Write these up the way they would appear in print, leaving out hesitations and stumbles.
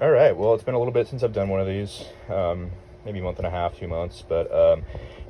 All right, well, it's been a little bit since I've done one of these, maybe a month and a half, 2 months, but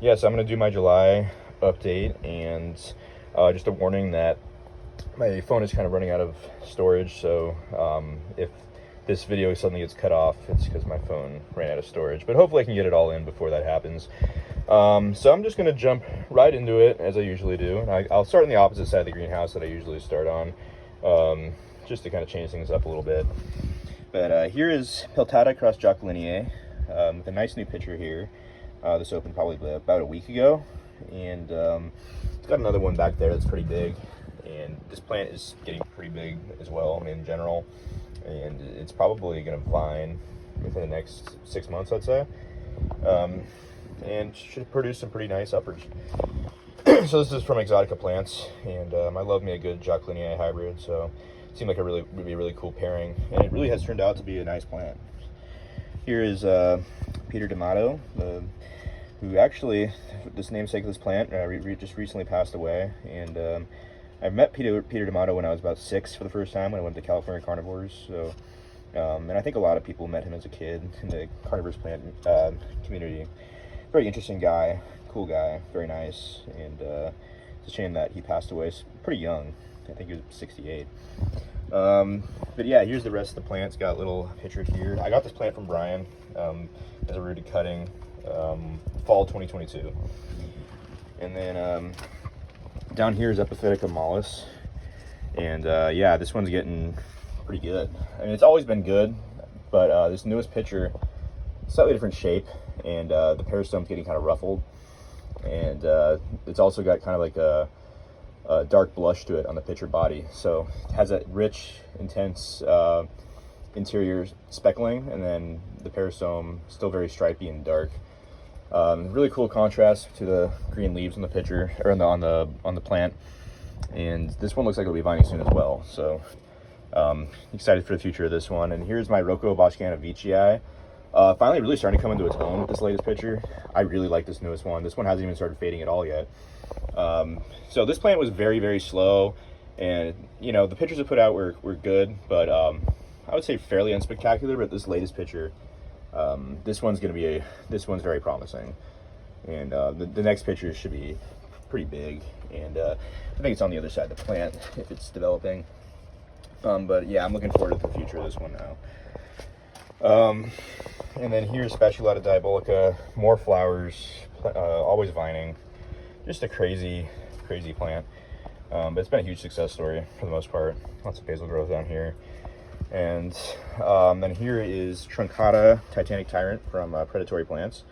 yeah, so I'm going to do my July update, and just a warning that my phone is kind of running out of storage, so if this video suddenly gets cut off, it's because my phone ran out of storage, but hopefully I can get it all in before that happens. So I'm just going to jump right into it, as I usually do, and I'll start on the opposite side of the greenhouse that I usually start on, just to kind of change things up a little bit. But here is Peltata cross Jacquelinie, with a nice new picture here. This opened probably about a week ago, and it's got another one back there that's pretty big, and this plant is getting pretty big as well, I mean, in general, and it's probably going to vine within the next 6 months, I'd say, and should produce some pretty nice uppers. So this is from Exotica Plants, and I love me a good Jacquelinie hybrid, so it seemed like would be a really cool pairing, and it really has turned out to be a nice plant. Here is Peter D'Amato, who actually, this namesake of this plant, just recently passed away, and I met Peter D'Amato when I was about 6 for the first time when I went to California Carnivores. So, and I think a lot of people met him as a kid in the carnivores plant community. Very interesting guy, cool guy, very nice, and it's a shame that he passed away pretty young. I think he was 68. But yeah, here's the rest of the plant. It's got a little picture here. I got this plant from Brian as a rooted cutting, fall 2022. And then down here is Epiphytica mollis, and yeah, this one's getting pretty good. I mean, it's always been good, but this newest picture, slightly different shape, and the peristome's getting kind of ruffled, and it's also got kind of like a dark blush to it on the picture body, so it has that rich, intense interior speckling, and then the peristome still very stripy and dark. Really cool contrast to the green leaves on the picture, or on the plant. And this one looks like it'll be vining soon as well. So excited for the future of this one. And here's my Rocco Boscana Vici. Finally really starting to come into its own with this latest picture. I really like this newest one. This one hasn't even started fading at all yet. So this plant was very, very slow, and you know, the pictures I put out were good, but I would say fairly unspectacular. But this latest picture, this one's very promising, and the next picture should be pretty big, and I think it's on the other side of the plant if it's developing. But yeah, I'm looking forward to the future of this one now. And then here's Spatulata diabolica, more flowers, always vining, just a crazy plant, but it's been a huge success story for the most part. Lots of basal growth down here. And then here is Truncata Titanic Tyrant from Predatory Plants.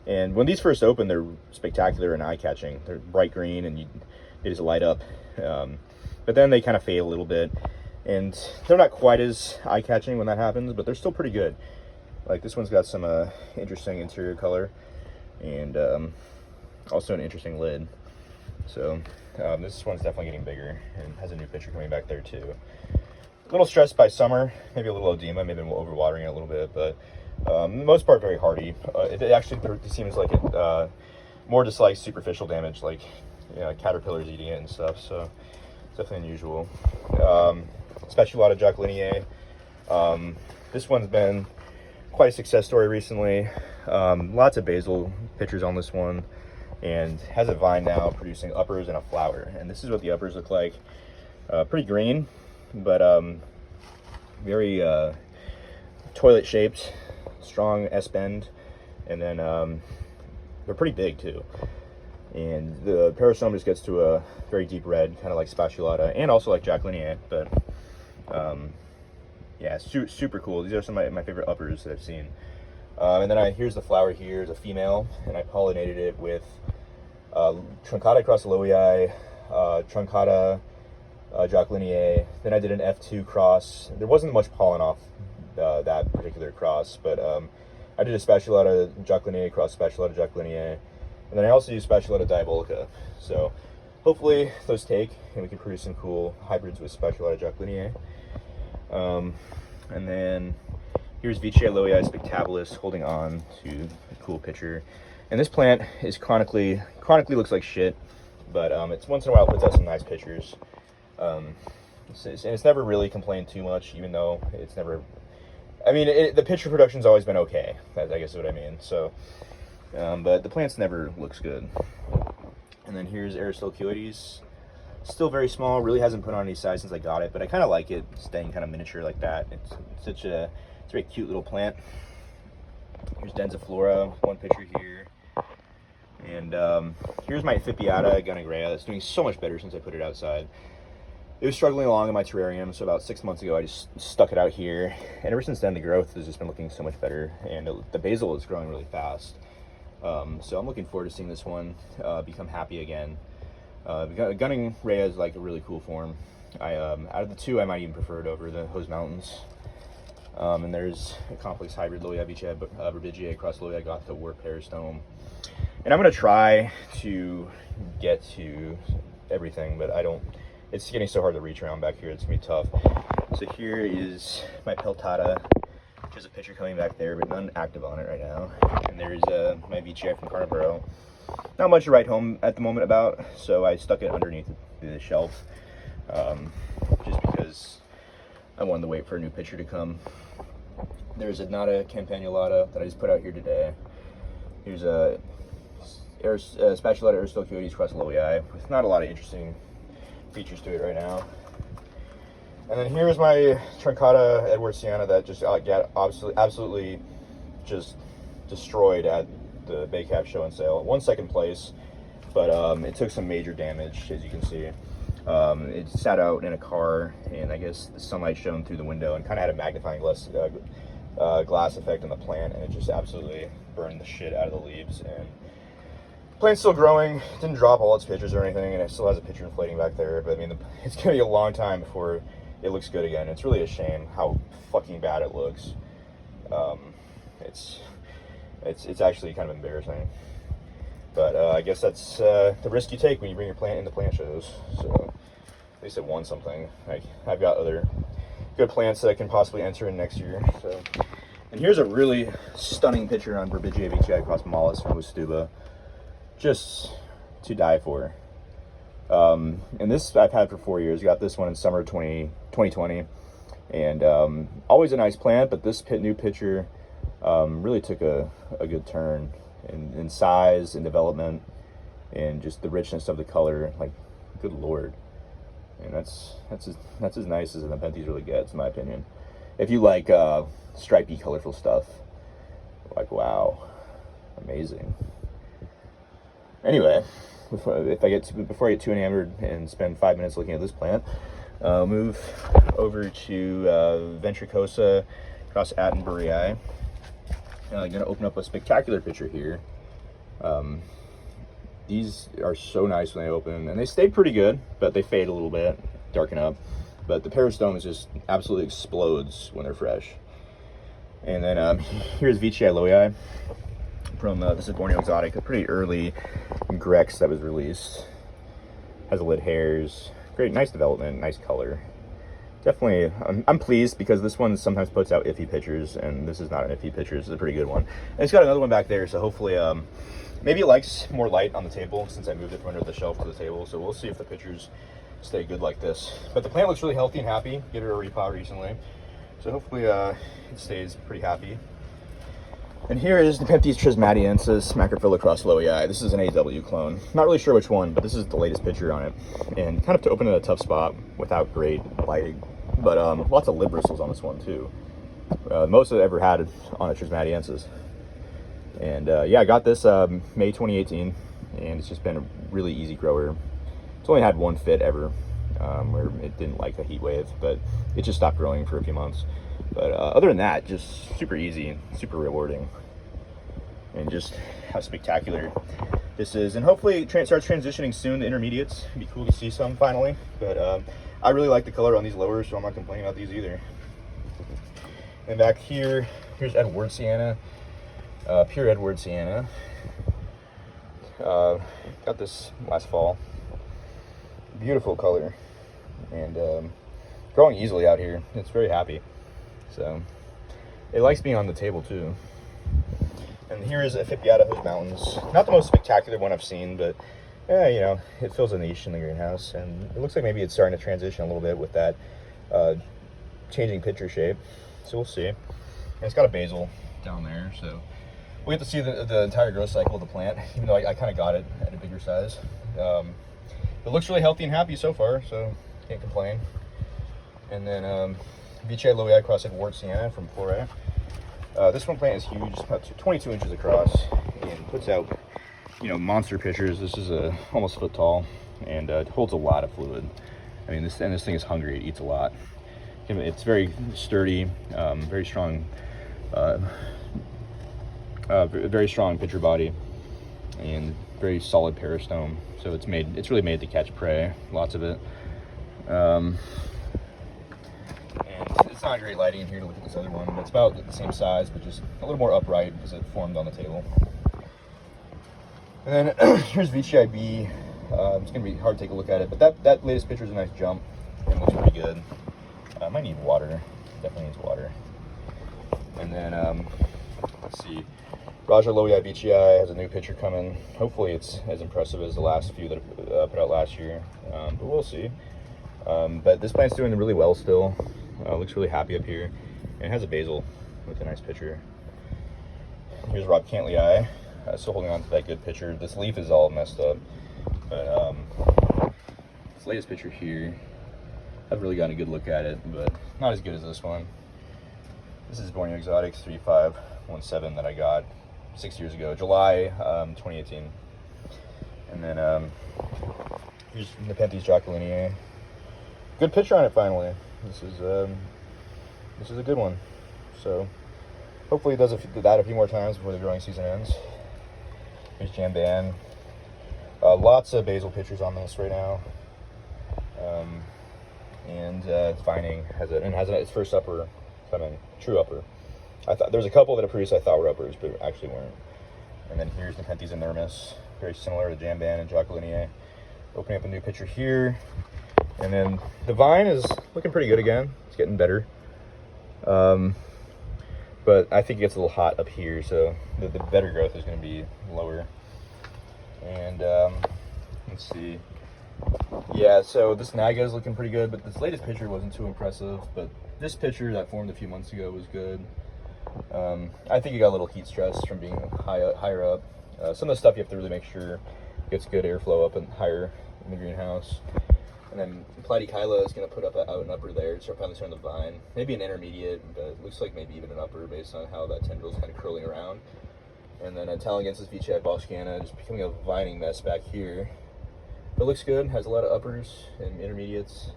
And when these first open, they're spectacular and eye-catching. They're bright green, and they just light up. But then they kind of fade a little bit, and they're not quite as eye-catching when that happens, but they're still pretty good. Like this one's got some interesting interior color, and also an interesting lid. So this one's definitely getting bigger, and has a new picture coming back there too. A little stressed by summer, maybe a little edema, maybe overwatering it a little bit, but for the most part very hardy. It actually seems like it more just like superficial damage, like caterpillars eating it and stuff, so it's definitely unusual. Spatulata Jacquelinie. This one's been quite a success story recently. Lots of basal pictures on this one, and has a vine now producing uppers and a flower, and this is what the uppers look like. Pretty green, but very toilet shaped, strong S-bend, and then they're pretty big too, and the peristome just gets to a very deep red, kind of like Spatulata and also like Jacquelinie, but yeah, super cool. These are some of my favorite uppers that I've seen. And then here's the flower here, is a female, and I pollinated it with Truncata crossolowii, Truncata Jacquelinie. Then I did an F2 cross. There wasn't much pollen off that particular cross, but I did a Spatulata Jacquelinie cross Spatulata Jacquelinie, and then I also used Spatulata diabolica. So hopefully those take, and we can produce some cool hybrids with Spatulata Jacquelinie. And then here's Vici Loei spectabilis holding on to a cool picture. And this plant is chronically looks like shit, but it's once in a while puts out some nice pictures. And it's never really complained too much, even though it's never I mean, the picture production's always been okay. I guess is what I mean. So, but the plants never looks good. And then here's Aristocuides. Still very small. Really hasn't put on any size since I got it, but I kind of like it staying kind of miniature like that. It's a very cute little plant. Here's Densiflora. One picture here. And here's my Fipiata Gunagrea that's doing so much better since I put it outside. It was struggling along in my terrarium, so about 6 months ago I just stuck it out here, and ever since then the growth has just been looking so much better, and the basil is growing really fast. So I'm looking forward to seeing this one become happy again. Gunning Rhea is like a really cool form. Out of the two, I might even prefer it over the Hose Mountains. And there's a complex hybrid Loeia Verbigeae across Loeia Gotha Warp Peristome. And I'm going to try to get to everything, but it's getting so hard to reach around back here, it's going to be tough. So here is my Peltata. There's a picture coming back there, but none active on it right now. And there's my VCI from Carnivoro. Not much to write home at the moment about, so I stuck it underneath the shelf, just because I wanted to wait for a new picture to come. There's a Nata Campanulata that I just put out here today. Here's a Spatulata Aristocuides cross Loeii with not a lot of interesting features to it right now. And then here's my Truncata Edwardsiana that just got absolutely just destroyed at the Bay Cap show and sale. Won second place, but it took some major damage, as you can see. It sat out in a car, and I guess the sunlight shone through the window and kind of had a magnifying glass effect on the plant, and it just absolutely burned the shit out of the leaves. And the plant's still growing. It didn't drop all its pitchers or anything, and it still has a pitcher inflating back there. But I mean, it's gonna be a long time before it looks good again. It's really a shame how fucking bad it looks. It's actually kind of embarrassing. But I guess that's the risk you take when you bring your plant into plant shows. So at least it won something. I've got other good plants that I can possibly enter in next year. So, and here's a really stunning picture on Verbigeae VCI cross Mollis from Wistuba. Just to die for. And this I've had for 4 years. Got this one in summer 2020, and always a nice plant, but this new picture really took a good turn in size and development, and just the richness of the color. Like, good lord. And that's as nice as a Nepenthes really gets, in my opinion. If you like stripy, colorful stuff, like, wow, amazing. Anyway, before I get too enamored and spend 5 minutes looking at this plant, I'll move over to Ventricosa cross Attenburyii. I'm going to open up a spectacular picture here. These are so nice when they open, and they stay pretty good, but they fade a little bit, darken up. But the peristome just absolutely explodes when they're fresh. And then here's VCI Loeii from this is Borneo Exotic, a pretty early Grex that was released. Has lid hairs, great, nice development, nice color. Definitely, I'm pleased because this one sometimes puts out iffy pictures, and this is not an iffy picture. This is a pretty good one. And it's got another one back there, so hopefully, maybe it likes more light on the table since I moved it from under the shelf to the table. So we'll see if the pictures stay good like this. But the plant looks really healthy and happy. Gave it a repot recently, so hopefully it stays pretty happy. And here is Nepenthes Trismatiensis Macrophylla cross Loeii. This is an AW clone. Not really sure which one, but this is the latest picture on it. And kind of to open in a tough spot without great lighting. But lots of lip bristles on this one too. Most I've ever had on a Trismatiensis. And yeah, I got this May 2018, and it's just been a really easy grower. It's only had one fit ever, where it didn't like a heat wave, but it just stopped growing for a few months. But other than that, just super easy, super rewarding, and just how spectacular this is. And hopefully it starts transitioning soon to intermediates. It'd be cool to see some finally. But I really like the color on these lowers, so I'm not complaining about these either. And back here's Edwardsiana, pure Edwardsiana. Got this last fall. Beautiful color, and growing easily out here. It's very happy. So it likes being on the table too. And here is a Fipiata Hose Mountains. Not the most spectacular one I've seen, but you know, it fills a niche in the greenhouse, and it looks like maybe it's starting to transition a little bit with that changing picture shape. So we'll see. And it's got a basil down there, so we get to see the entire growth cycle of the plant, even though I kind of got it at a bigger size. It looks really healthy and happy so far, so can't complain. And then Vici Loei cross Edward Sienna from Florida. This one plant is huge, it's about 22 inches across, and puts out, you know, monster pitchers. This is almost a foot tall, and it holds a lot of fluid. I mean, this thing is hungry. It eats a lot. It's very sturdy, very strong, very strong pitcher body, and very solid peristome. So it's really made to catch prey. Lots of it. And it's not great lighting in here to look at this other one, but it's about the same size, but just a little more upright because it formed on the table. And then here's Vici IB. It's gonna be hard to take a look at it, but that latest picture is a nice jump and looks pretty good. Might need water. Definitely needs water. And then let's see. Raja Loei Vici has a new picture coming. Hopefully it's as impressive as the last few that I put out last year, but we'll see. But this plant's doing really well still. Looks really happy up here, and it has a basil with a nice picture. Here's Rob Cantley. Still holding on to that good picture. This leaf is all messed up, but this latest picture here, I've really gotten a good look at it, but not as good as this one. This is Borneo Exotics 3517 that I got 6 years ago, July 2018. And then here's Nepenthes Jacquelinie. Good picture on it finally. This is a good one. So hopefully it does that a few more times before the growing season ends. Here's Jamban. Lots of basil pictures on this right now. And it's vining, has its first upper coming, true upper. I thought there was a couple that I produced I thought were uppers, but actually weren't. And then here's Nepenthes inermis, very similar to Jamban and Jacquelinie. Opening up a new picture here. And then the vine is looking pretty good again. It's getting better. But I think it gets a little hot up here, so the better growth is going to be lower. And let's see. Yeah, so this Naga is looking pretty good, but this latest picture wasn't too impressive. But this picture that formed a few months ago was good. I think it got a little heat stress from being higher up. Some of the stuff you have to really make sure gets good airflow up and higher in the greenhouse. And then Platykyla is going to put out an upper there to start finally starting the vine. Maybe an intermediate, but it looks like maybe even an upper based on how that tendril is kind of curling around. And then Talengensis Vici Boscana just becoming a vining mess back here. But it looks good, has a lot of uppers and intermediates.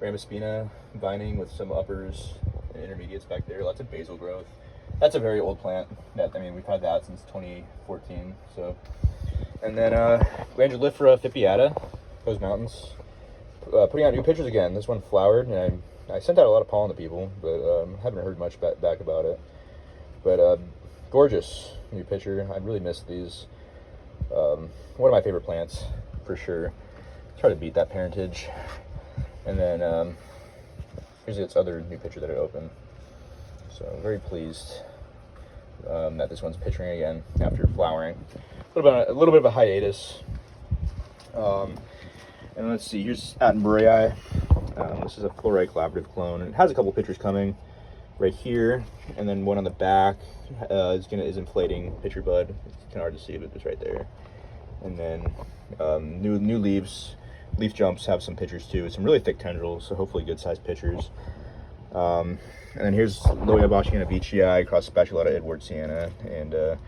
Ramaspina vining with some uppers and intermediates back there. Lots of basil growth. That's a very old plant. We've had that since 2014. So, and then Glandulifera Fipiata, those mountains. Putting out new pictures again. This one flowered, and I sent out a lot of pollen to people, but haven't heard much back about it. But gorgeous new picture. I really missed these. One of my favorite plants, for sure. Try to beat that parentage. And then here's its other new picture that it opened. So I'm very pleased that this one's picturing again after flowering. A little bit of a hiatus. And let's see, here's Attenborough. This is a Floride Collaborative clone. It has a couple pictures coming right here, and then one on the back is inflating picture bud. It's kind of hard to see, but it's right there. And then new leaf jumps have some pictures too. Some really thick tendrils, so hopefully good sized pictures. And then here's Loei Boscana Vici cross Spatulata Edward Sienna, and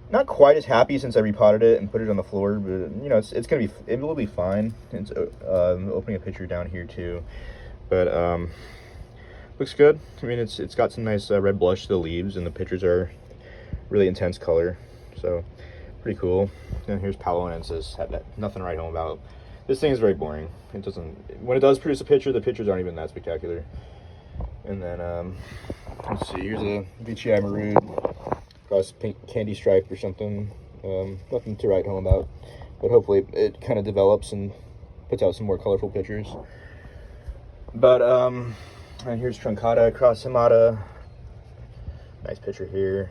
not quite as happy since I repotted it and put it on the floor, but you know it will be fine. It's opening a picture down here too, but looks good. I mean, it's got some nice red blush to the leaves, and the pictures are really intense color, so pretty cool. And here's Paloensis. Had nothing to write home about. This thing is very boring. It doesn't. When it does produce a picture, the pictures aren't even that spectacular. And then let's see. Here's a Vici Maroon. Cross pink candy stripe or something. Nothing to write home about, but hopefully it kind of develops and puts out some more colorful pictures. But and here's Truncata cross Himata. Nice picture here.